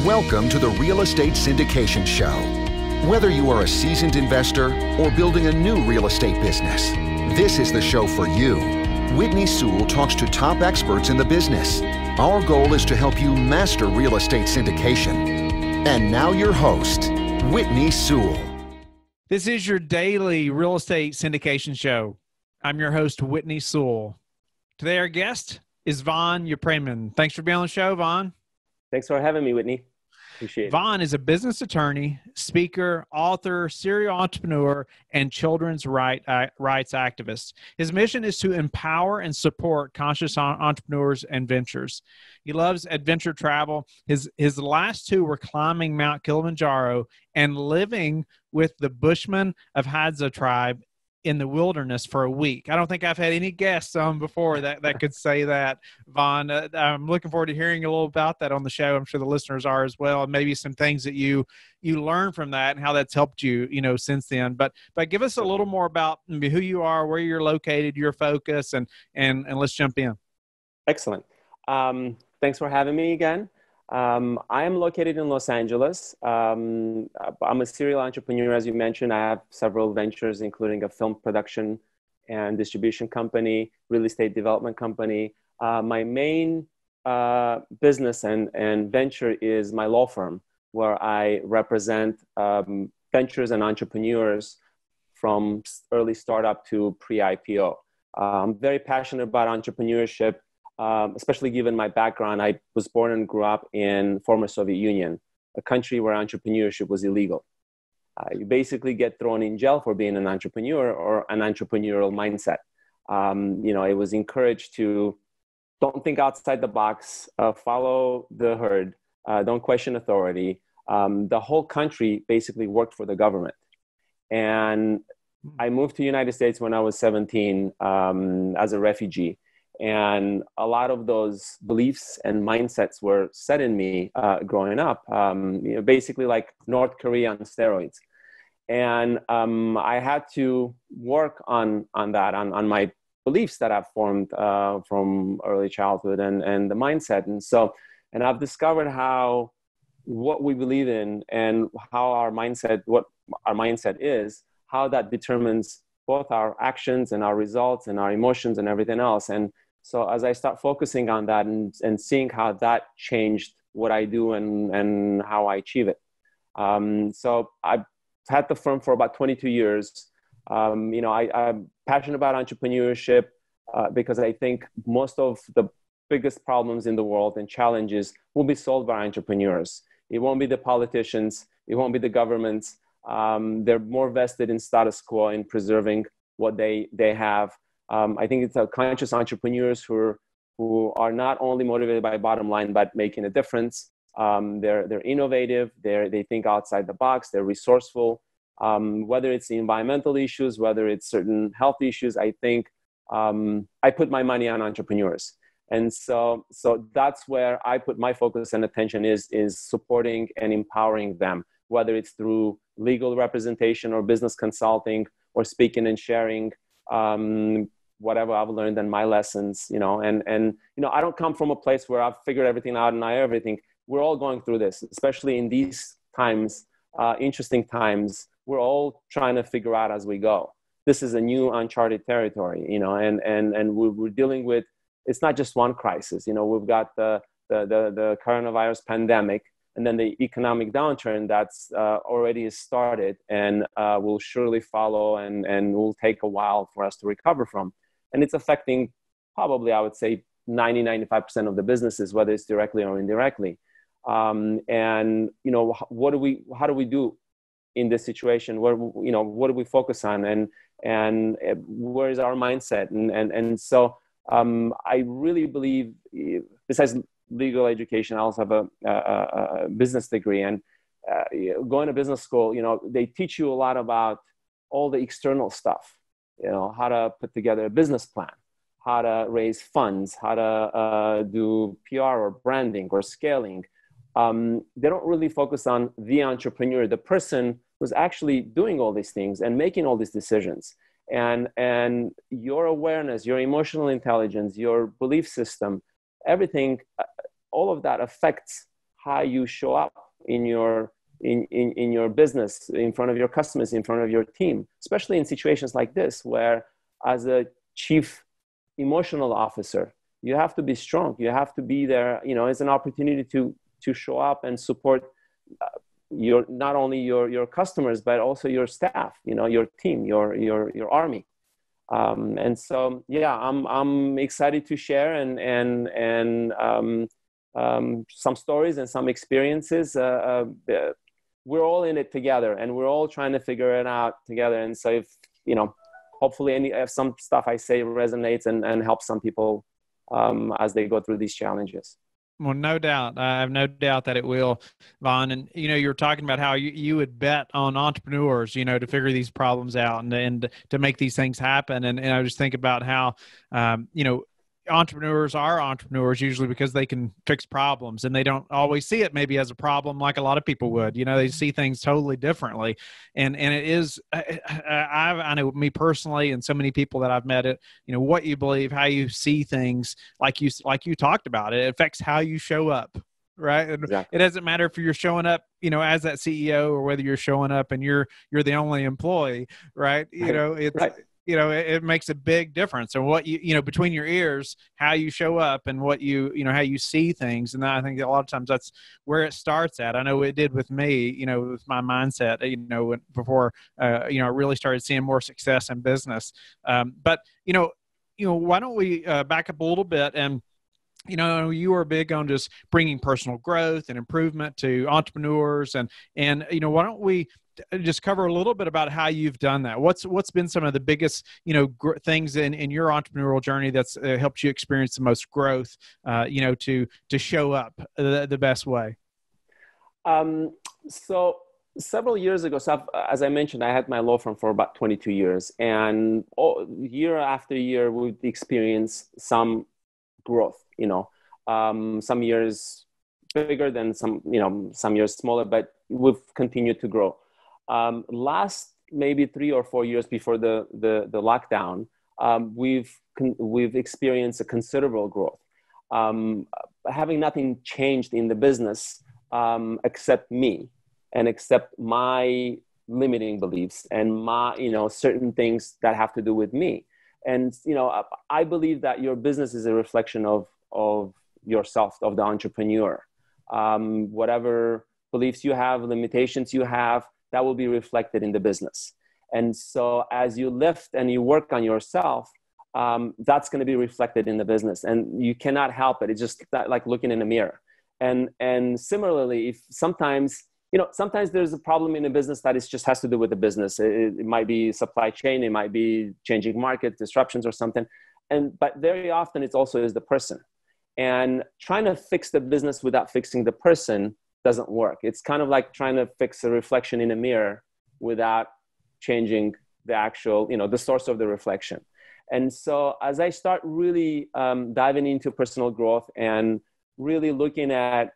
Welcome to the Real Estate Syndication Show. Whether you are a seasoned investor or building a new real estate business, this is the show for you. Whitney Sewell talks to top experts in the business. Our goal is to help you master real estate syndication. And now your host, Whitney Sewell. This is your daily real estate syndication show. I'm your host, Whitney Sewell. Today, our guest is Vahan Yepremyan. Thanks for being on the show, Vahan. Thanks for having me, Whitney. Appreciate it. Vahan is a business attorney, speaker, author, serial entrepreneur, and children's rights activist. His mission is to empower and support conscious entrepreneurs and ventures. He loves adventure travel. His last two were climbing Mount Kilimanjaro and living with the Bushmen of Hadza tribe in the wilderness for a week. I don't think I've had any guests on before that could say that, Vahan. I'm looking forward to hearing a little about that on the show. I'm sure the listeners are as well, and maybe some things that you learn from that and how that's helped you, since then. But give us a little more about who you are, where you're located, your focus, and let's jump in. Excellent. Thanks for having me again. I am located in Los Angeles. I'm a serial entrepreneur, as you mentioned. I have several ventures, including a film production and distribution company, real estate development company. My main business and venture is my law firm, where I represent ventures and entrepreneurs from early startup to pre-IPO. I'm very passionate about entrepreneurship. Especially given my background. I was born and grew up in former Soviet Union, a country where entrepreneurship was illegal. You basically get thrown in jail for being an entrepreneur or an entrepreneurial mindset. It was encouraged to don't think outside the box, follow the herd, don't question authority. The whole country basically worked for the government. And I moved to the United States when I was 17 as a refugee. And a lot of those beliefs and mindsets were set in me growing up, basically like North Korea on steroids. And I had to work on that, on my beliefs that I've formed from early childhood and the mindset. And I've discovered what we believe in and what our mindset is, how that determines both our actions and our results and our emotions and everything else. And so as I start focusing on that and seeing how that changed what I do and how I achieve it. So I've had the firm for about 22 years. I'm passionate about entrepreneurship because I think most of the biggest problems in the world and challenges will be solved by entrepreneurs. It won't be the politicians. It won't be the governments. They're more vested in status quo, in preserving what they have. I think it's conscious entrepreneurs who are not only motivated by bottom line, but making a difference. They're innovative. They think outside the box. They're resourceful. Whether it's the environmental issues, whether it's certain health issues, I think I put my money on entrepreneurs. And so that's where I put my focus and attention is supporting and empowering them, whether it's through legal representation or business consulting or speaking and sharing whatever I've learned and my lessons, I don't come from a place where I've figured everything out and I everything. We're all going through this, especially in these times, interesting times. We're all trying to figure out as we go. This is a new uncharted territory, and we're dealing with, it's not just one crisis. We've got the coronavirus pandemic, and then the economic downturn that's already started and will surely follow and will take a while for us to recover from. And it's affecting probably, I would say, 95% of the businesses, whether it's directly or indirectly. How do we do in this situation? What do we focus on and where is our mindset? And so I really believe, besides legal education, I also have a business degree, and going to business school, they teach you a lot about all the external stuff, how to put together a business plan, how to raise funds, how to do PR or branding or scaling. They don't really focus on the entrepreneur, the person who's actually doing all these things and making all these decisions. And your awareness, your emotional intelligence, your belief system, everything, all of that affects how you show up in your business, in front of your customers, in front of your team, especially in situations like this, where as a chief emotional officer, you have to be strong. You have to be there. It's an opportunity to show up and support not only your customers, but also your staff, your team, your army. And so, yeah, I'm excited to share and some stories and some experiences. We're all in it together, and we're all trying to figure it out together. And so, if hopefully, if some stuff I say resonates and helps some people as they go through these challenges. Well, no doubt. I have no doubt that it will, Vahan. And, you were talking about how you would bet on entrepreneurs, to figure these problems out and to make these things happen. And I just think about how, entrepreneurs are entrepreneurs usually because they can fix problems, and they don't always see it maybe as a problem like a lot of people would. They see things totally differently, and it is. I know me personally, and so many people that I've met. What you believe, how you see things, like you talked about, it affects how you show up. Right. Exactly. It doesn't matter if you're showing up, as that CEO, or whether you're showing up and you're the only employee. Right. It's. Right. It makes a big difference. And what between your ears, how you show up, and what how you see things. And I think a lot of times that's where it starts at. I know it did with me, with my mindset, before, I really started seeing more success in business. But why don't we back up a little bit? And you are big on just bringing personal growth and improvement to entrepreneurs, and why don't we just cover a little bit about how you've done that? What's been some of the biggest things in your entrepreneurial journey that's helped you experience the most growth? To show up the best way. So several years ago, as I mentioned, I had my law firm for about 22 years, and year after year, we've experienced some growth. Some years bigger than some years smaller, but we've continued to grow. Last maybe 3 or 4 years before the lockdown, we've experienced a considerable growth. Having nothing changed in the business except me, and except my limiting beliefs and my certain things that have to do with me. And I believe that your business is a reflection of yourself, of the entrepreneur. Whatever beliefs you have, limitations you have, that will be reflected in the business. And so as you lift and you work on yourself, that's going to be reflected in the business, and you cannot help it. It's just like looking in a mirror. And similarly, if sometimes there's a problem in a business that just has to do with the business. It might be supply chain, it might be changing market disruptions or something. But very often it also is the person. And trying to fix the business without fixing the person doesn't work. It's kind of like trying to fix a reflection in a mirror without changing the actual, the source of the reflection. And so as I start really diving into personal growth and really looking at,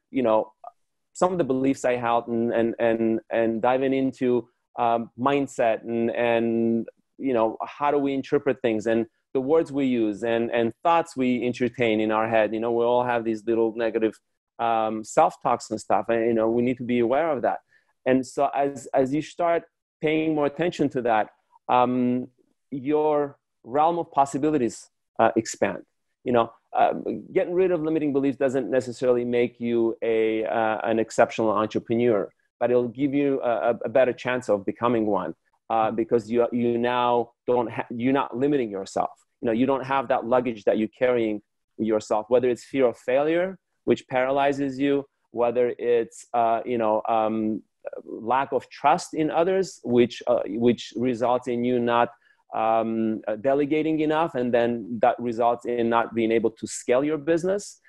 some of the beliefs I held and diving into mindset and how do we interpret things and the words we use and thoughts we entertain in our head. We all have these little negative self-talks and stuff, and we need to be aware of that. And so as you start paying more attention to that, your realm of possibilities expand. Getting rid of limiting beliefs doesn't necessarily make you an exceptional entrepreneur, but it'll give you a better chance of becoming one, because you're not limiting yourself. You don't have that luggage that you're carrying yourself, whether it's fear of failure, which paralyzes you, whether it's lack of trust in others, which results in you not delegating enough, and then that results in not being able to scale your business.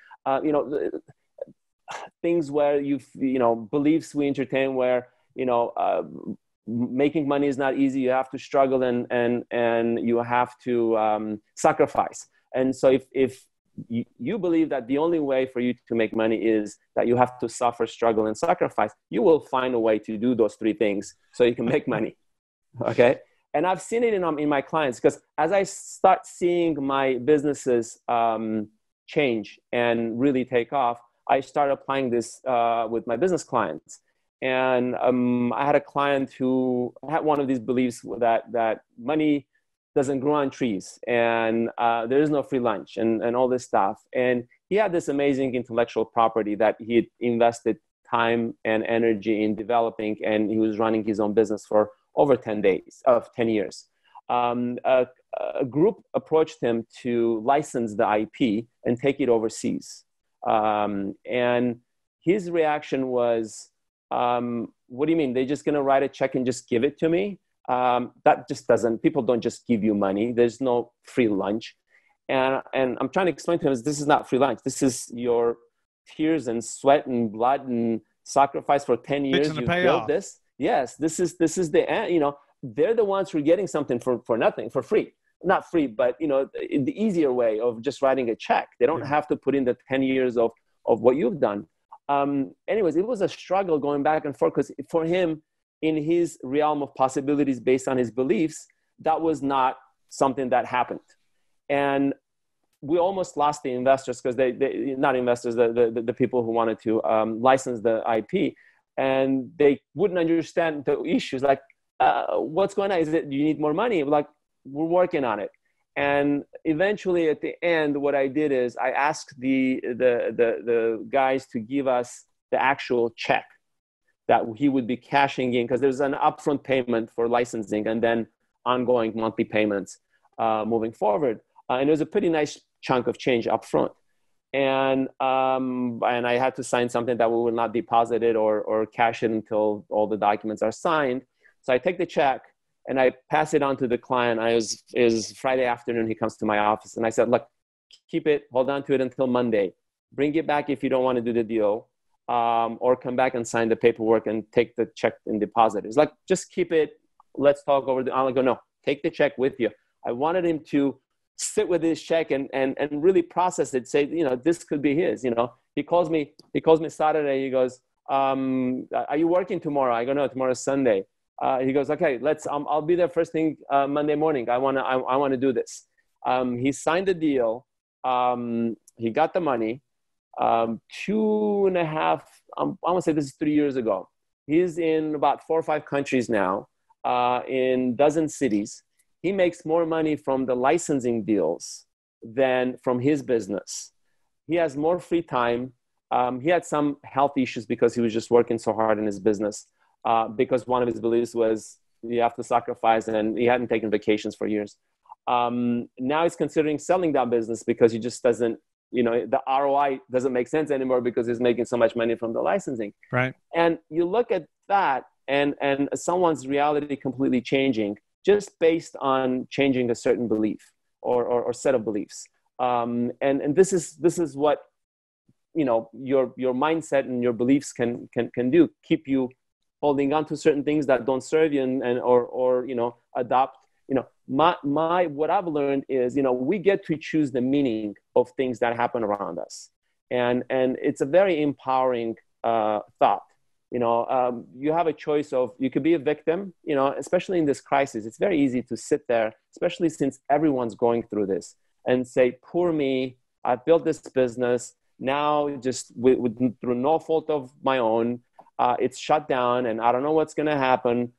Things where beliefs we entertain where making money is not easy. You have to struggle and you have to sacrifice. And so if you believe that the only way for you to make money is that you have to suffer, struggle, and sacrifice, you will find a way to do those three things so you can make money. Okay. And I've seen it in my clients, because as I start seeing my businesses change and really take off, I started applying this with my business clients. And I had a client who had one of these beliefs that money doesn't grow on trees, and there is no free lunch, and all this stuff. And he had this amazing intellectual property that he had invested time and energy in developing, and he was running his own business for over 10 years. A group approached him to license the IP and take it overseas. And his reaction was, what do you mean? They're just going to write a check and just give it to me? That just doesn't, people don't just give you money. There's no free lunch. And I'm trying to explain to him, this is not free lunch. This is your tears and sweat and blood and sacrifice for 10 years. You built this. Yes, this is the end. You know, they're the ones who are getting something for nothing, for free. Not free, but you know, the easier way of just writing a check. They don't have to put in the 10 years of what you've done. Anyways, it was a struggle going back and forth, because for him, in his realm of possibilities based on his beliefs, that was not something that happened. And we almost lost the investors, because they not investors, the people who wanted to license the IP, and they wouldn't understand the issues. Like, what's going on? Is it, do you need more money? Like, we're working on it. And eventually at the end, what I did is I asked the guys to give us the actual check that he would be cashing in, because there's an upfront payment for licensing and then ongoing monthly payments moving forward. And it was a pretty nice chunk of change upfront. And I had to sign something that we will not deposit it or cash it until all the documents are signed. So I take the check and I pass it on to the client. It was Friday afternoon. He comes to my office and I said, look, keep it, hold on to it until Monday. Bring it back if you don't want to do the deal, or come back and sign the paperwork and take the check and deposit. It's like, just keep it. Let's talk over the, I'm like, no, take the check with you. I wanted him to sit with his check and really process it, say, you know, this could be his. You know, he calls me Saturday. He goes, are you working tomorrow? I go, no, tomorrow's Sunday. He goes, okay, I'll be there first thing Monday morning. I want to do this. He signed the deal. He got the money. 2.5, I want to say this is 3 years ago. He's in about 4 or 5 countries now, in dozen cities. He makes more money from the licensing deals than from his business. He has more free time. He had some health issues because he was just working so hard in his business, because one of his beliefs was you have to sacrifice, and he hadn't taken vacations for years. Now he's considering selling that business because he just doesn't, you know, the ROI doesn't make sense anymore because he's making so much money from the licensing. Right. And you look at that and someone's reality completely changing just based on changing a certain belief or set of beliefs. And this is what, you know, your mindset and your beliefs can do. Keep you holding on to certain things that don't serve you or you know, adopt. You know, what I've learned is, you know, we get to choose the meaning of things that happen around us. And it's a very empowering thought. You know, you have a choice of, you could be a victim, you know, especially in this crisis. It's very easy to sit there, especially since everyone's going through this, and say, poor me, I built this business. Now just through no fault of my own, it's shut down and I don't know what's going to happen.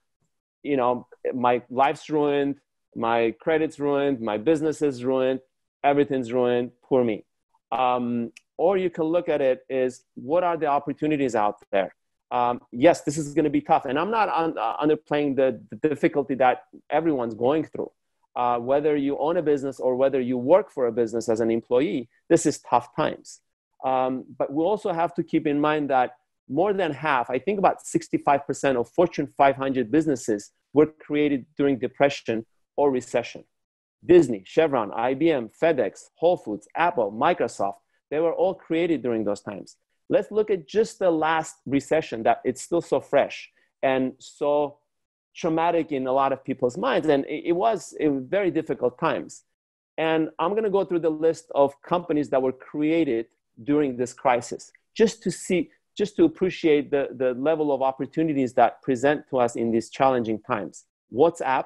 You know, my life's ruined, my credit's ruined, my business is ruined, everything's ruined, poor me. Or you can look at it as, what are the opportunities out there? Yes, this is going to be tough. And I'm not underplaying the difficulty that everyone's going through. Whether you own a business or whether you work for a business as an employee, this is tough times. But we also have to keep in mind that more than half, I think about 65% of Fortune 500 businesses were created during depression or recession. Disney, Chevron, IBM, FedEx, Whole Foods, Apple, Microsoft, they were all created during those times. Let's look at just the last recession, that it's still so fresh and so traumatic in a lot of people's minds. And it was very difficult times. And I'm going to go through the list of companies that were created during this crisis, just to appreciate the level of opportunities that present to us in these challenging times. WhatsApp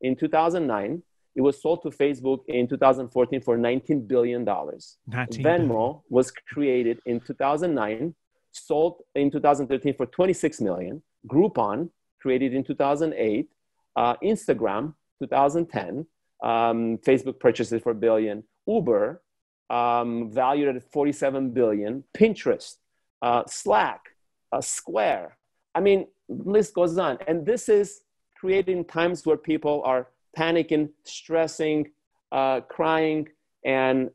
in 2009, It was sold to Facebook in 2014 for $19 billion. 19 Venmo was created in 2009, sold in 2013 for 26 million. Groupon, created in 2008. Instagram, 2010. Facebook purchased it for $1 billion. Uber, valued at 47 billion. Pinterest, Slack, Square. I mean, list goes on. And this is creating times where people are panicking, stressing, crying, and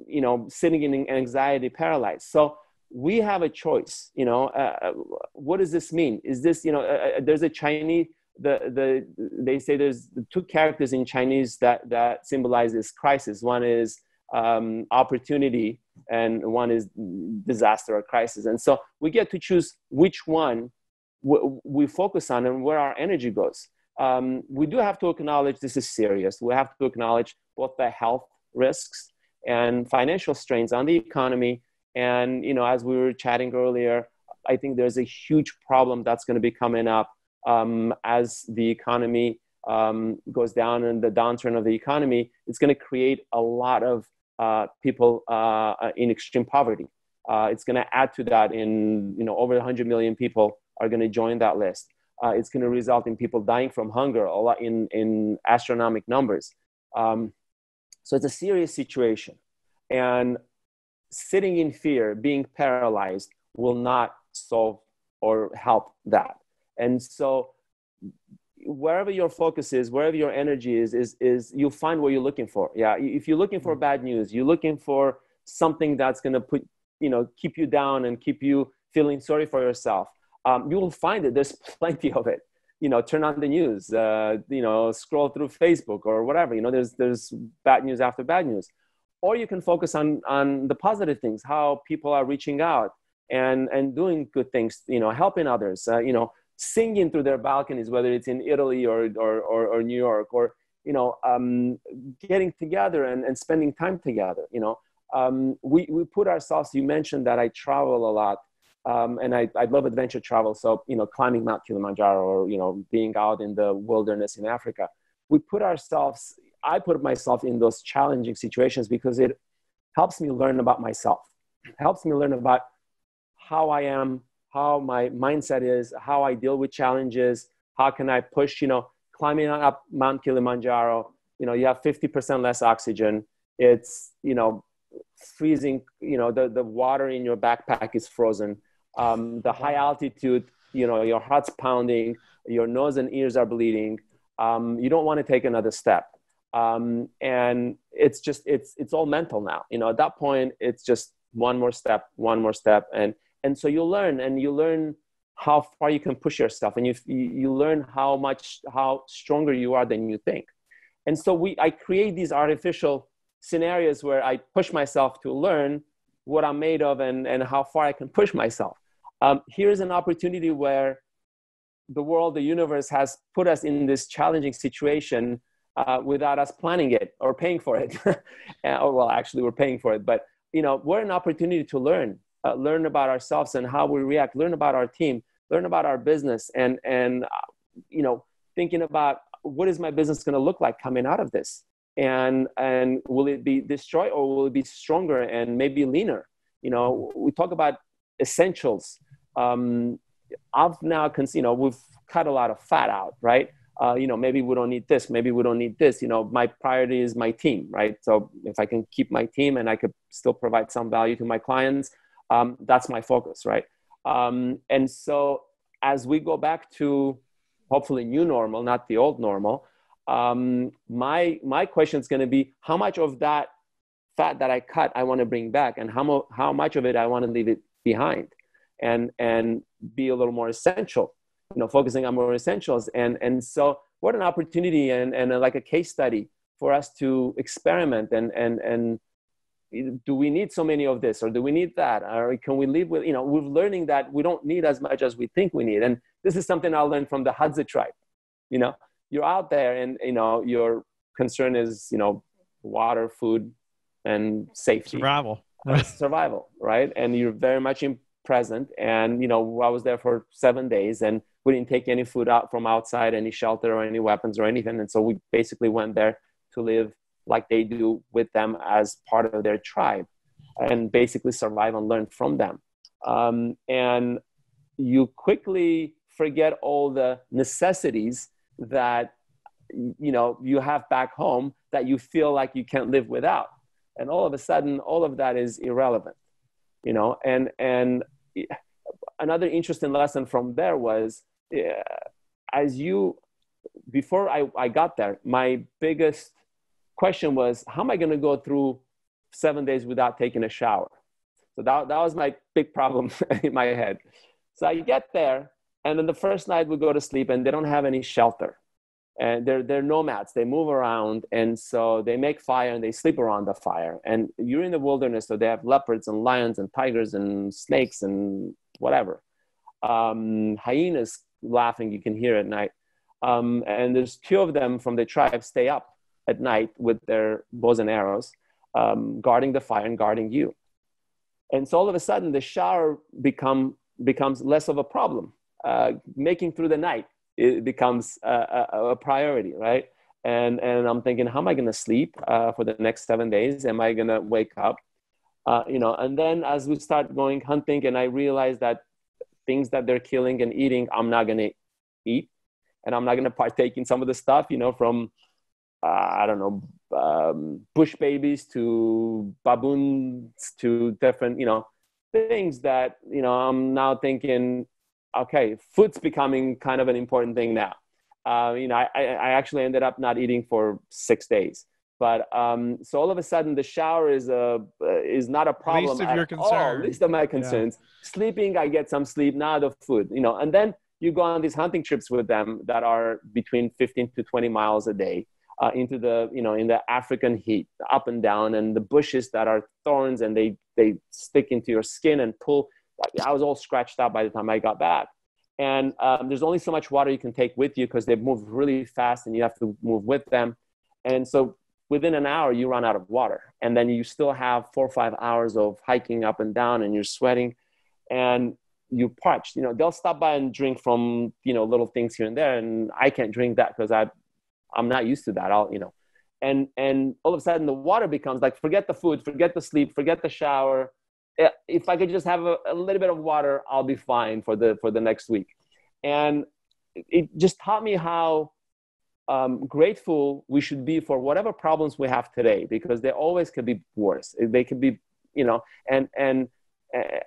you know, sitting in anxiety, paralyzed. So we have a choice. You know, what does this mean? Is this, you know, there's a Chinese, they say there's two characters in Chinese that symbolize this crisis. One is opportunity, and one is disaster or crisis. And so we get to choose which one we focus on and where our energy goes. We do have to acknowledge this is serious. We have to acknowledge both the health risks and financial strains on the economy. And, you know, as we were chatting earlier, I think there's a huge problem that's going to be coming up as the economy goes down, and the downturn of the economy. It's going to create a lot of people in extreme poverty. It's going to add to that in, you know, over 100 million people are going to join that list. It's going to result in people dying from hunger, a lot in astronomical numbers. So it's a serious situation. And sitting in fear, being paralyzed, will not solve or help that. And so wherever your focus is, wherever your energy is you'll find what you're looking for. Yeah. If you're looking for bad news, you're looking for something that's going to put, you know, keep you down and keep you feeling sorry for yourself. You will find it. There's plenty of it. You know, turn on the news, you know, scroll through Facebook or whatever, you know, there's bad news after bad news. Or you can focus on the positive things, how people are reaching out and doing good things, you know, helping others, you know, singing through their balconies, whether it's in Italy or New York, or, you know, getting together and spending time together. You know, we put ourselves, you mentioned that I travel a lot. And I love adventure travel. So, you know, climbing Mount Kilimanjaro, or, you know, being out in the wilderness in Africa. I put myself in those challenging situations because it helps me learn about myself. It helps me learn about how I am, how my mindset is, how I deal with challenges. How can I push, you know, climbing up Mount Kilimanjaro, you know, you have 50% less oxygen. It's, you know, freezing, you know, the water in your backpack is frozen. The high altitude, you know, your heart's pounding, your nose and ears are bleeding. You don't want to take another step. And it's just, it's all mental now. You know, at that point, it's just one more step. And so you learn how far you can push yourself, and you learn how stronger you are than you think. And so I create these artificial scenarios where I push myself to learn what I'm made of and how far I can push myself. Here's an opportunity where the world, the universe has put us in this challenging situation without us planning it or paying for it. Well, actually, we're paying for it, but, you know, we're an opportunity to learn about ourselves and how we react, learn about our team, learn about our business, and you know, thinking about what is my business going to look like coming out of this. And will it be destroyed, or will it be stronger and maybe leaner? You know, we talk about essentials. I've now, you know, we've cut a lot of fat out, right? You know, maybe we don't need this, maybe we don't need this. You know, my priority is my team, right? So if I can keep my team and I could still provide some value to my clients, that's my focus, right? And so as we go back to hopefully new normal, not the old normal, my question is going to be, how much of that fat that I cut I want to bring back, and how much of it I want to leave it behind, and be a little more essential, you know, focusing on more essentials. And so what an opportunity and like a case study for us to experiment and do we need so many of this, or do we need that, or can we live with, you know, we're learning that we don't need as much as we think we need. And this is something I learned from the Hadza tribe. You know, you're out there and, you know, your concern is, you know, water, food, and safety. Survival, right? And you're very much in present. And, you know, I was there for 7 days, and We didn't take any food out from outside, any shelter or any weapons or anything. And so we basically went there to live like they do with them as part of their tribe, and basically survive and learn from them. And you quickly forget all the necessities that, you know, you have back home that you feel like you can't live without. And all of a sudden, all of that is irrelevant, you know. And another interesting lesson from there was, before I got there, my biggest question was, how am I going to go through 7 days without taking a shower? So that was my big problem in my head. So I get there, and then the first night we go to sleep, and they don't have any shelter. And they're nomads. They move around, and so they make fire and they sleep around the fire. And you're in the wilderness, so they have leopards and lions and tigers and snakes and whatever. Hyenas laughing, you can hear at night. And there's 2 of them from the tribe stay up at night with their bows and arrows, guarding the fire and guarding you. And so all of a sudden, the shower becomes less of a problem. Making through the night, it becomes a priority, right? And I'm thinking, how am I going to sleep for the next 7 days? Am I going to wake up? You know, and then as we start going hunting, and I realize that things that they're killing and eating, I'm not going to eat, and I'm not going to partake in some of the stuff, you know, from I don't know, bush babies to baboons to different, you know, things that, you know, I'm now thinking, okay, food's becoming kind of an important thing now. You know, I actually ended up not eating for 6 days. But so all of a sudden, the shower is not a problem. Least of your concern. Least of my concerns. Yeah. Sleeping, I get some sleep. Now the food, you know, and then you go on these hunting trips with them that are between 15 to 20 miles a day into the, you know, in the African heat, up and down, and the bushes that are thorns, and they stick into your skin and pull. I was all scratched out by the time I got back. And there's only so much water you can take with you because they move really fast and you have to move with them. And so within an hour, you run out of water. And then you still have 4 or 5 hours of hiking up and down, and you're sweating and you're parched. You know, they'll stop by and drink from, you know, little things here and there. And I can't drink that because I'm not used to that. You know, and all of a sudden the water becomes like, forget the food, forget the sleep, forget the shower. If I could just have a little bit of water, I'll be fine for the next week. And it just taught me how grateful we should be for whatever problems we have today, because they always could be worse. They could be, you know, and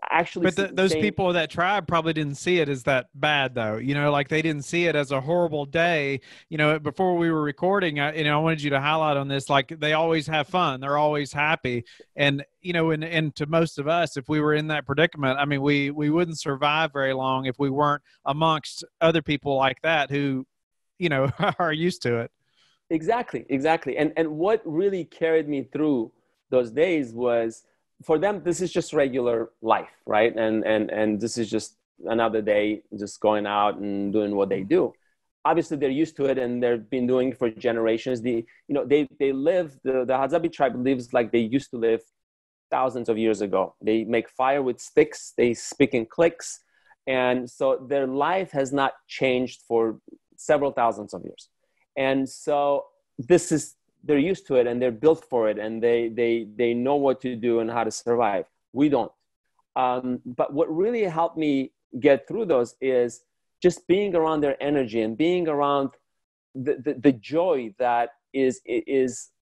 actually. But those people of that tribe probably didn't see it as that bad, though. You know, like they didn't see it as a horrible day. You know, before we were recording, I wanted you to highlight on this. Like they always have fun. They're always happy. And you know, and to most of us, if we were in that predicament, I mean, we wouldn't survive very long if we weren't amongst other people like that who, you know, are used to it. Exactly. And what really carried me through those days was, for them, this is just regular life, right? And this is just another day, just going out and doing what they do. Obviously, they're used to it, and they've been doing it for generations. They live, the Hadzabe tribe lives like they used to live thousands of years ago. They make fire with sticks. They speak in cliques. And so their life has not changed for several thousands of years. And so they're used to it, and they're built for it, and they know what to do and how to survive. We don't. But what really helped me get through those is just being around their energy and being around the joy that is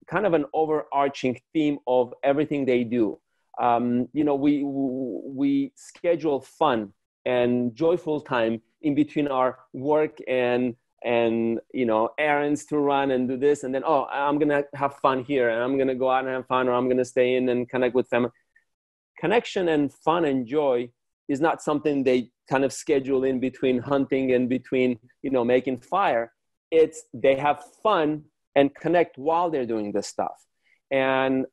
kind of an overarching theme of everything they do. You know, we schedule fun and joyful time in between our work and you know, errands to run and do this, and then, oh, I'm gonna have fun here, and I'm gonna go out and have fun, or I'm gonna stay in and connect with family. Connection and fun and joy is not something they kind of schedule in between hunting and between, you know, making fire. It's they have fun and connect while they're doing this stuff. And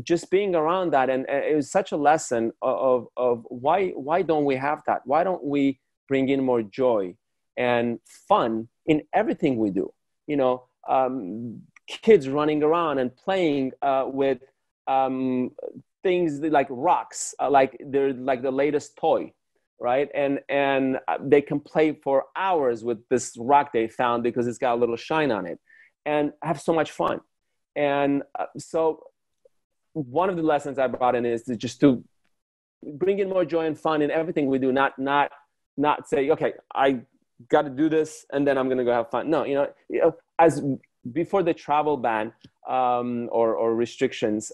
just being around that, and it was such a lesson of why don't we have that? Why don't we bring in more joy and fun in everything we do? You know, kids running around and playing with things like rocks, like they're like the latest toy. right? And they can play for hours with this rock they found because it's got a little shine on it, and have so much fun. And so one of the lessons I brought in is to bring in more joy and fun in everything we do. Not say, okay, I got to do this and then I'm going to go have fun. No, as before the travel ban or restrictions,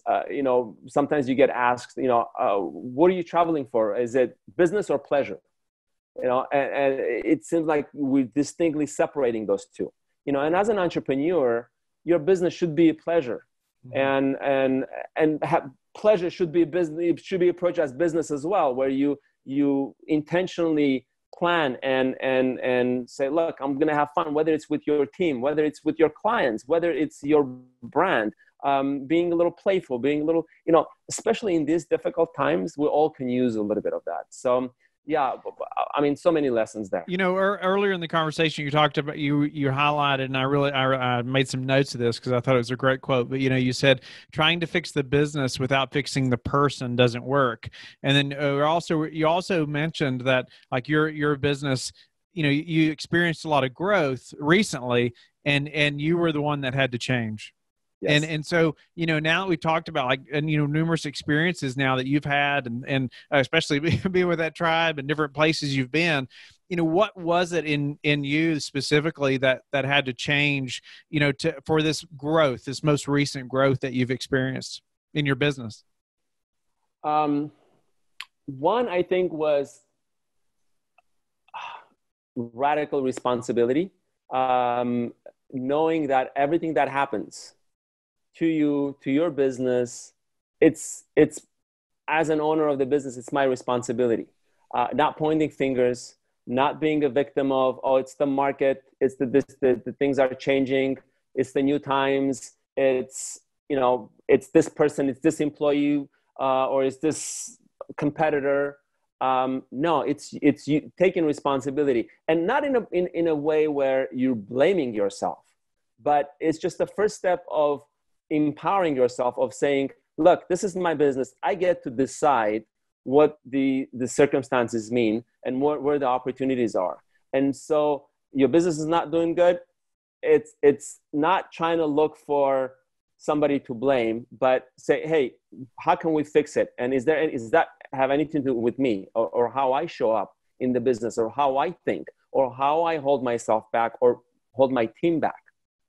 sometimes you get asked, what are you traveling for? Is it business or pleasure? And it seems like we're distinctly separating those two. And as an entrepreneur, your business should be a pleasure, and pleasure should be business. It should be approached as business as well, where you intentionally plan and say, look, I'm going to have fun, whether it's with your team, whether it's with your clients, whether it's your brand, being a little playful, being a little, especially in these difficult times, we all can use a little bit of that. So yeah, I mean, so many lessons there. Earlier in the conversation, you talked about, you highlighted, and I made some notes of this because I thought it was a great quote, but you said trying to fix the business without fixing the person doesn't work. And then you also mentioned that, like, your business, you experienced a lot of growth recently, and you were the one that had to change. Yes. And so, now that we've talked about, like, and, numerous experiences now that you've had, and especially being with that tribe and different places you've been, what was it in you specifically that had to change, for this growth, this most recent growth that you've experienced in your business? One, I think, was radical responsibility, knowing that everything that happens to you, to your business, it's as an owner of the business, it's my responsibility. Not pointing fingers, not being a victim of, oh, it's the market, it's the things are changing, it's the new times, it's this person, it's this employee, or it's this competitor. No, it's you taking responsibility, and not in a way where you're blaming yourself, but it's just the first step of empowering yourself, of saying, look, this is my business. I get to decide what the circumstances mean and where the opportunities are. And so your business is not doing good. It's not trying to look for somebody to blame, but say, hey, how can we fix it? And is that have anything to do with me, or how I show up in the business, or how I think, or how I hold myself back or hold my team back,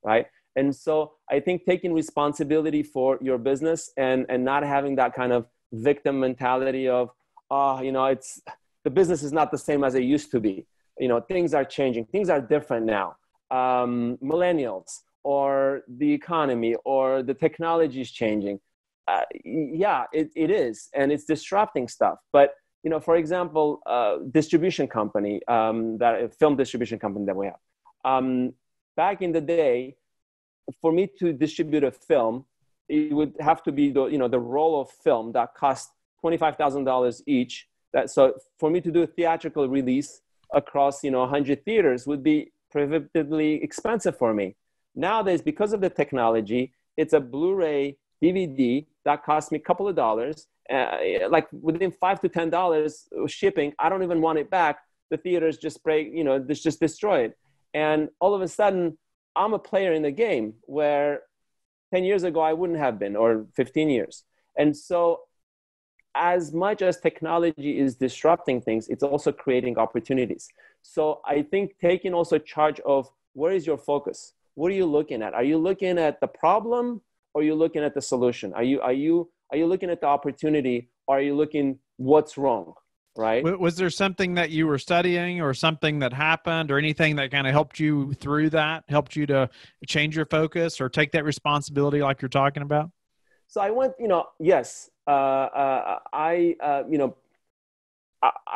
right? And so I think taking responsibility for your business and not having that kind of victim mentality of, it's the business is not the same as it used to be. Things are changing. Things are different now. Millennials, or the economy, or the technology is changing. Yeah, it is. And it's disrupting stuff. But, for example, distribution company, that film distribution company that we have, back in the day, for me to distribute a film, it would have to be the roll of film that cost $25,000 each. So for me to do a theatrical release across 100 theaters would be prohibitively expensive for me. Nowadays, because of the technology, it's a Blu-ray DVD that costs me a couple of dollars. Like within $5 to $10 shipping, I don't even want it back. The theaters just break, just destroy it. And all of a sudden, I'm a player in the game where 10 years ago I wouldn't have been, or 15 years. And so as much as technology is disrupting things, it's also creating opportunities. So I think taking also charge of, where is your focus? What are you looking at? Are you looking at the problem, or are you looking at the solution? Are you looking at the opportunity, or are you looking what's wrong? Right? Was there something that you were studying, or something that happened, or anything that kind of helped you through that, helped you to change your focus or take that responsibility like you're talking about? So I went, yes. I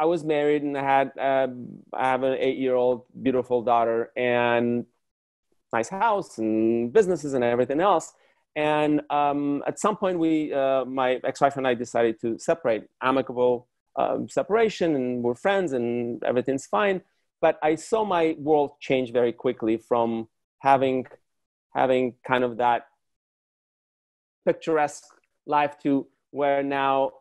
was married, and I have an 8-year-old beautiful daughter, and nice house and businesses and everything else. And at some point, my ex-wife and I decided to separate, amicable separation, and we're friends and everything's fine. But I saw my world change very quickly from having kind of that picturesque life to where now,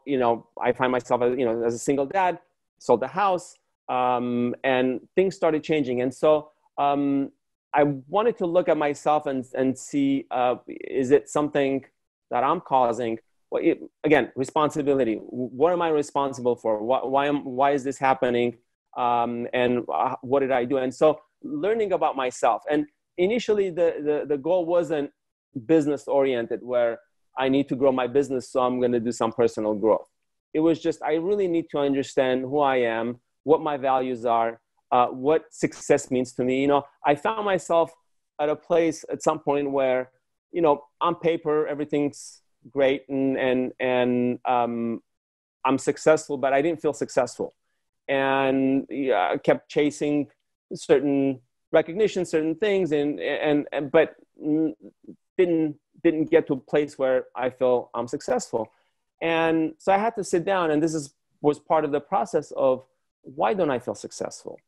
I find myself, as a single dad, sold the house, and things started changing. And so I wanted to look at myself and see, is it something that I'm causing? Well, again, responsibility. What am I responsible for? Why is this happening? And what did I do? And so learning about myself. And initially, the goal wasn't business oriented, where I need to grow my business, so I'm going to do some personal growth. It was just, I really need to understand who I am, what my values are, what success means to me. I found myself at a place at some point where, on paper, everything's great and I'm successful, but I didn't feel successful. And I kept chasing certain recognition, certain things, but didn't get to a place where I feel I'm successful. And so I had to sit down, and was part of the process of, why don't I feel successful?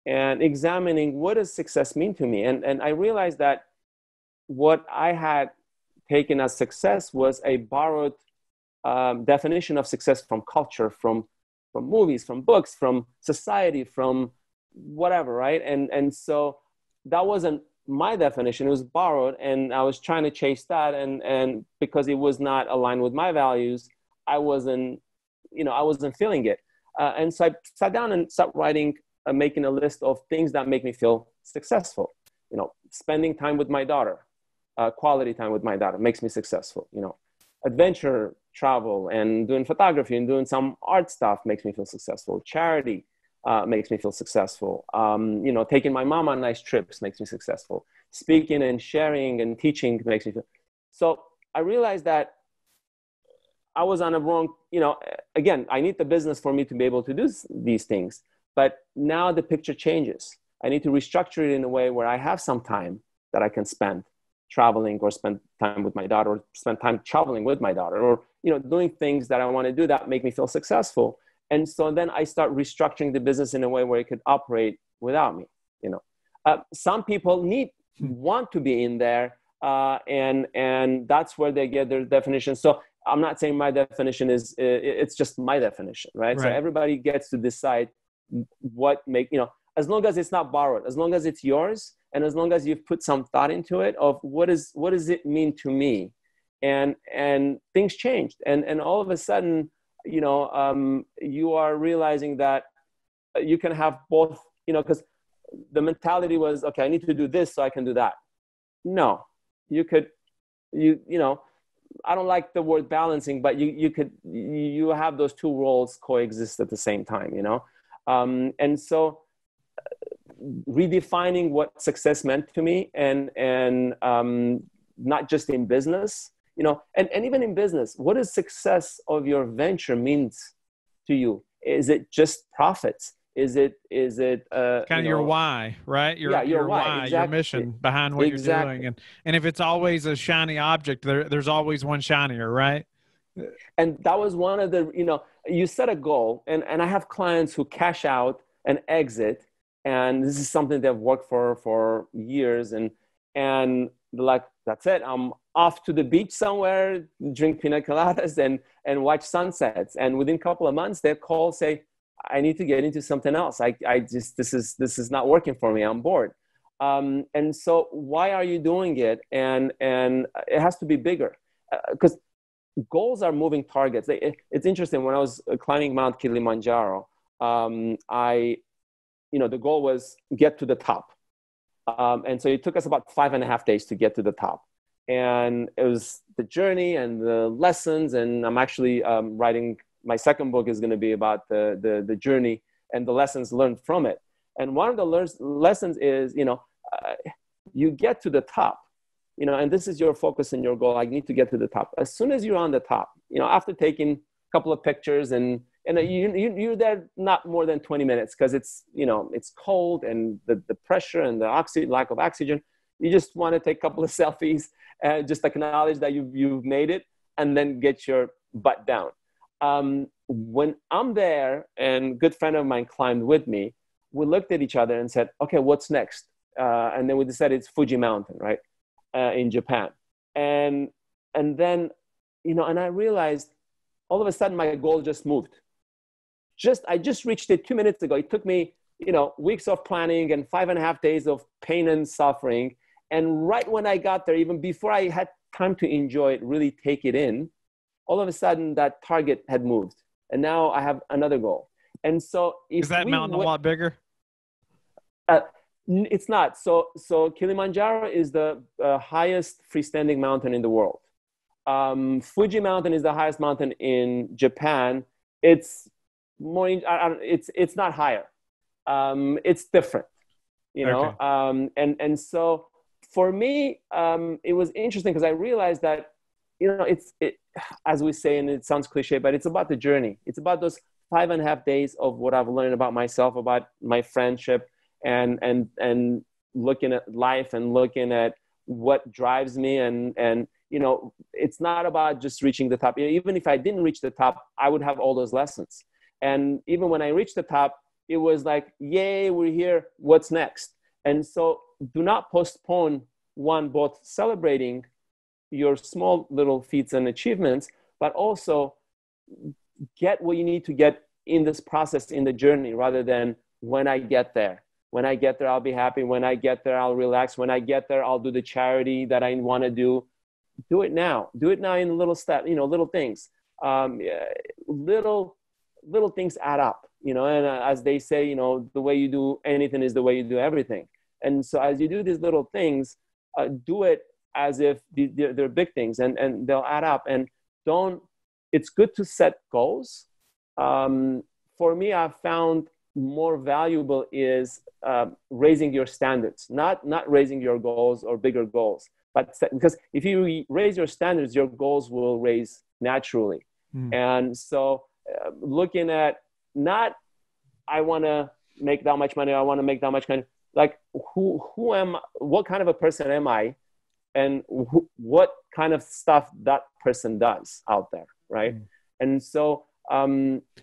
And examining, what does success mean to me? And I realized that what I had taken as success was a borrowed definition of success from culture, from movies, from books, from society, from whatever, right? And so that wasn't my definition. It was borrowed, and I was trying to chase that, and because it was not aligned with my values, I wasn't feeling it. And so I sat down and started writing, making a list of things that make me feel successful. Spending time with my daughter, quality time with my daughter makes me successful. Adventure, travel, and doing photography and doing some art stuff makes me feel successful. Charity makes me feel successful. Taking my mom on nice trips makes me successful. Speaking and sharing and teaching makes me feel. So I realized that I was on a wrong, again, I need the business for me to be able to do these things. But now the picture changes. I need to restructure it in a way where I have some time that I can spend traveling, or spend time with my daughter, or spend time traveling with my daughter, or, doing things that I want to do that make me feel successful. And so then I start restructuring the business in a way where it could operate without me. Some people want to be in there, and that's where they get their definition. So I'm not saying my definition is, it's just my definition, right? So everybody gets to decide what as long as it's not borrowed, as long as it's yours, and as long as you've put some thought into it of what does it mean to me, and things changed, and all of a sudden, you are realizing that you can have both, because the mentality was, okay, I need to do this so I can do that. No, you I don't like the word balancing, but you have those two roles coexist at the same time, and so redefining what success meant to me, and not just in business, and even in business, what does success of your venture means to you? Is it just profits? Is it kind of your why, right? Your why, exactly. Your mission behind what you're doing. And if it's always a shiny object, there's always one shinier, right? And that was one of the, you set a goal, and I have clients who cash out and exit, and this is something they've worked for years, and they're like, that's it, I'm off to the beach somewhere, drink pina coladas and watch sunsets. And within a couple of months, they call, say, I need to get into something else. I just, this is not working for me. I'm bored. And so why are you doing it? And it has to be bigger, because goals are moving targets. It's interesting. When I was climbing Mount Kilimanjaro, the goal was get to the top. And so it took us about 5.5 days to get to the top. And it was the journey and the lessons. And I'm actually writing, my second book is going to be about the journey and the lessons learned from it. And one of the lessons is, you get to the top, and this is your focus and your goal. I need to get to the top. As soon as you're on the top, after taking a couple of pictures and you're there not more than 20 minutes, because it's, it's cold and the pressure and the lack of oxygen. You just want to take a couple of selfies and just acknowledge that you've made it, and then get your butt down. When I'm there, and a good friend of mine climbed with me, we looked at each other and said, okay, what's next? And then we decided it's Fuji Mountain, right? In Japan. And then, and I realized all of a sudden my goal just moved. I just reached it 2 minutes ago. It took me, weeks of planning and 5.5 days of pain and suffering. And right when I got there, even before I had time to enjoy it, really take it in, all of a sudden that target had moved. And now I have another goal. And so if is that mountain a lot bigger? It's not. So Kilimanjaro is the highest freestanding mountain in the world. Fuji Mountain is the highest mountain in Japan. It's more. It's not higher. It's different. Okay. And so for me, it was interesting because I realized that as we say, and it sounds cliche, but it's about the journey. It's about those 5.5 days of what I've learned about myself, about my friendship, and looking at life and looking at what drives me. And it's not about just reaching the top. Even if I didn't reach the top, I would have all those lessons. And even when I reached the top, it was like, yay, we're here. What's next? And so do not postpone both celebrating your small little feats and achievements, but also get what you need to get in this process, in the journey, rather than when I get there. When I get there, I'll be happy. When I get there, I'll relax. When I get there, I'll do the charity that I want to do. Do it now. Do it now in little steps, little things. Little things add up, and as they say, the way you do anything is the way you do everything. And so as you do these little things, do it as if they're big things, and they'll add up. And it's good to set goals. For me, I've found more valuable is raising your standards, not raising your goals or bigger goals, but because if you raise your standards, your goals will raise naturally. And so looking at not, I want to make that much money, I want to make that much money, like who am I, what kind of a person am I, and what kind of stuff that person does out there, right? And so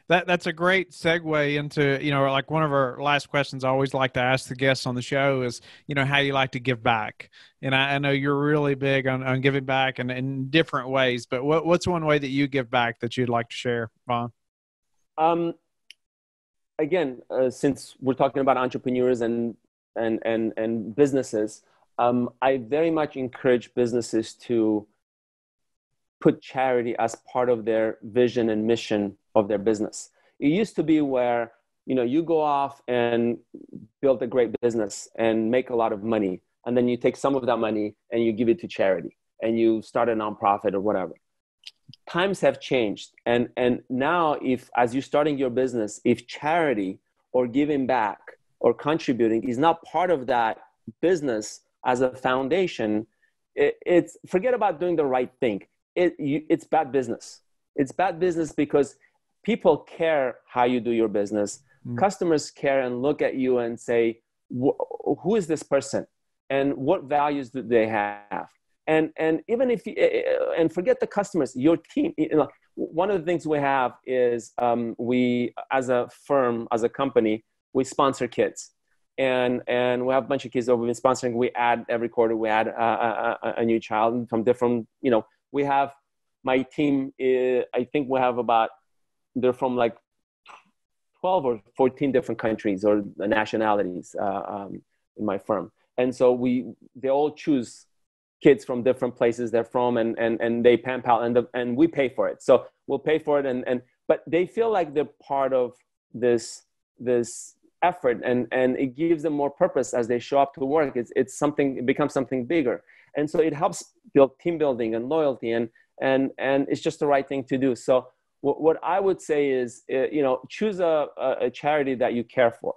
that's a great segue into, like one of our last questions I always like to ask the guests on the show is, how you like to give back. And I know you're really big on giving back and in different ways, but what's one way that you give back that you'd like to share, Vahan? Again, since we're talking about entrepreneurs and businesses, I very much encourage businesses to put charity as part of their vision and mission of their business. It used to be where, you go off and build a great business and make a lot of money. And then you take some of that money and you give it to charity and you start a nonprofit or whatever. Times have changed. And now as you're starting your business, if charity or giving back or contributing is not part of that business as a foundation, it's forget about doing the right thing. It's bad business. It's bad business because people care how you do your business. Customers care and look at you and say, who is this person? And what values do they have? And even if and forget the customers, your team. One of the things we have is we, as a firm, as a company, we sponsor kids. And we have a bunch of kids that we've been sponsoring. We add every quarter, we add a new child from different, we have, my team, I think we have they're from like 12 or 14 different countries or nationalities in my firm. And so they all choose kids from different places they're from, and they pen pal, and we pay for it. So we'll pay for it, but they feel like they're part of this effort, and it gives them more purpose as they show up to work. It becomes something bigger. And so it helps build team building and loyalty, and it's just the right thing to do. So what I would say is, choose a charity that you care for,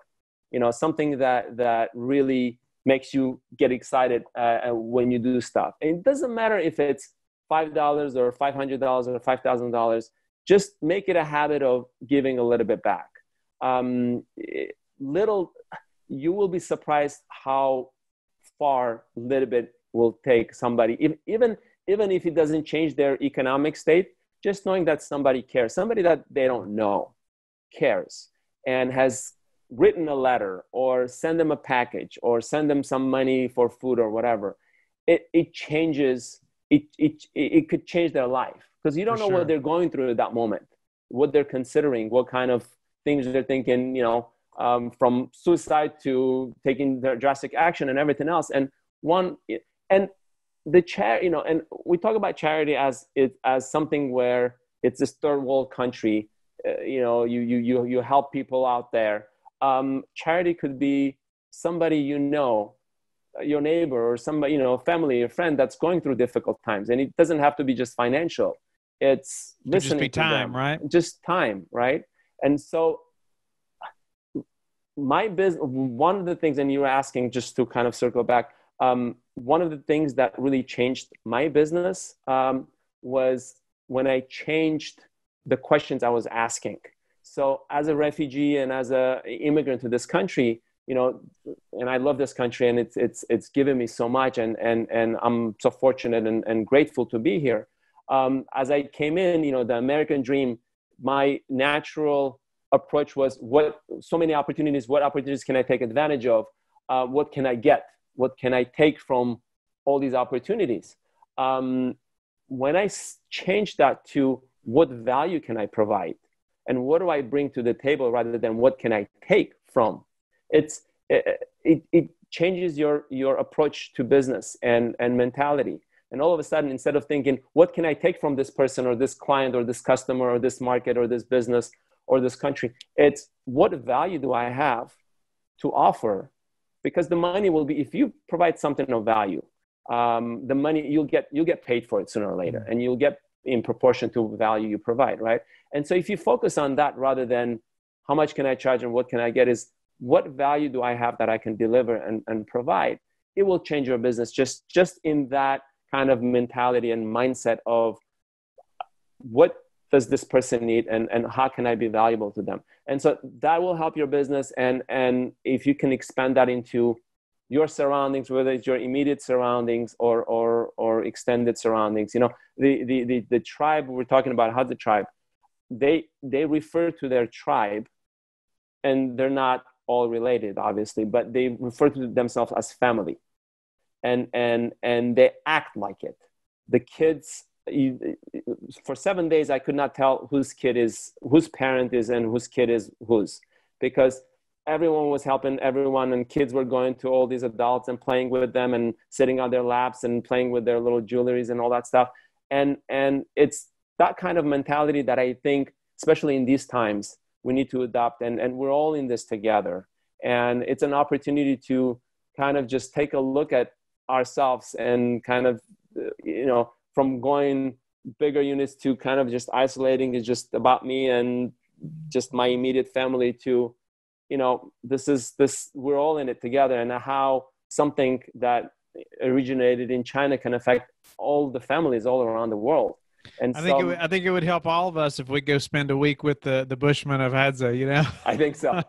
something that really makes you get excited when you do stuff. And it doesn't matter if it's $5 or $500 or $5,000. Just make it a habit of giving a little bit back. You will be surprised how far a little bit will take somebody, even if it doesn't change their economic state. Just knowing that somebody cares, somebody that they don't know cares, and has written a letter or send them a package or send them some money for food or whatever, it changes. It could change their life, because you don't know what they're going through at that moment, what they're considering, what kind of things they're thinking, from suicide to taking their drastic action and everything else. And and we talk about charity as something where it's this third world country. You help people out there. Charity could be somebody your neighbor or somebody, family or friend that's going through difficult times. And it doesn't have to be just financial. It's listening just be time, them. Right? Just time, right? And so my business, one of the things, and you were asking, just to kind of circle back, one of the things that really changed my business was when I changed the questions I was asking. So as a refugee and as an immigrant to this country, and I love this country, and it's given me so much, and I'm so fortunate and grateful to be here. As I came in, the American dream, my natural approach was so many opportunities, what opportunities can I take advantage of? What can I get? What can I take from all these opportunities? When I changed that to what value can I provide? And what do I bring to the table rather than what can I take from? It changes your approach to business and mentality. And all of a sudden, instead of thinking, what can I take from this person or this client or this customer or this market or this business or this country, it's what value do I have to offer? Because the money will be, if you provide something of value, the money you'll get paid for it sooner or later, and you'll get in proportion to value you provide, right? And so if you focus on that rather than how much can I charge and what can I get, is what value do I have that I can deliver and provide, it will change your business just in that kind of mentality and mindset of what does this person need and how can I be valuable to them? And so that will help your business. And if you can expand that into your surroundings, whether it's your immediate surroundings or extended surroundings, the tribe we're talking about, how the tribe, they refer to their tribe, and they're not all related, obviously, but they refer to themselves as family, and they act like it. The kids, for 7 days, I could not tell whose parent is and whose kid is whose, because everyone was helping everyone, and kids were going to all these adults and playing with them and sitting on their laps and playing with their little jewelries and all that stuff. And it's that kind of mentality that I think, especially in these times, we need to adopt, and we're all in this together. And it's an opportunity to kind of just take a look at ourselves and kind of, from going bigger units to kind of just isolating is just about me and just my immediate family to, we're all in it together, and how something that originated in China can affect all the families all around the world. And I think it would help all of us if we go spend a week with the Bushmen of Hadza, I think so.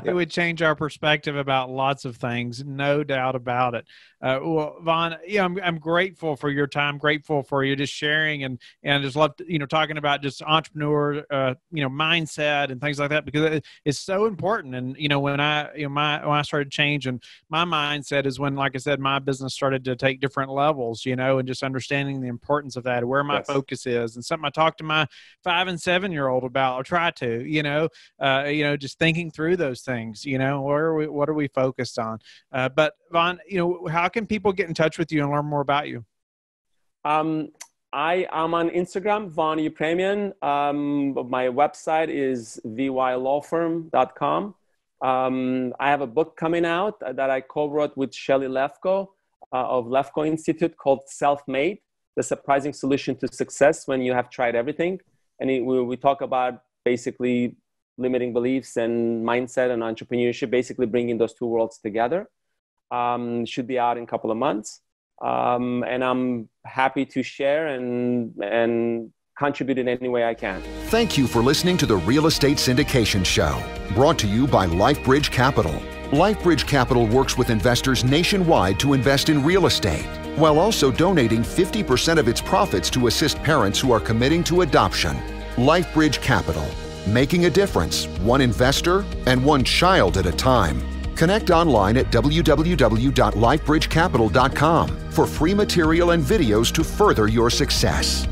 It would change our perspective about lots of things, no doubt about it. Well, Vahan, I'm grateful for your time, grateful for you just sharing, and I just love, talking about just entrepreneur, mindset and things like that, because it's so important. And, when I started changing my mindset is when, like I said, my business started to take different levels, and just understanding the importance of that, where my focus is, and something I talk to my 5 and 7 year old about, or try to, just thinking through those things, what are we focused on? But Vahan, how can people get in touch with you and learn more about you? I am on Instagram, Vahan Yepremyan. My website is vylawfirm.com. I have a book coming out that I co-wrote with Shelley Lefko of Lefko Institute called Self-Made: The Surprising Solution to Success When You Have Tried Everything. And we talk about basically limiting beliefs and mindset and entrepreneurship, basically bringing those two worlds together. Should be out in a couple of months. And I'm happy to share and contribute in any way I can. Thank you for listening to the Real Estate Syndication Show, brought to you by LifeBridge Capital. LifeBridge Capital works with investors nationwide to invest in real estate, while also donating 50% of its profits to assist parents who are committing to adoption. LifeBridge Capital, making a difference, one investor and one child at a time. Connect online at www.lifebridgecapital.com for free material and videos to further your success.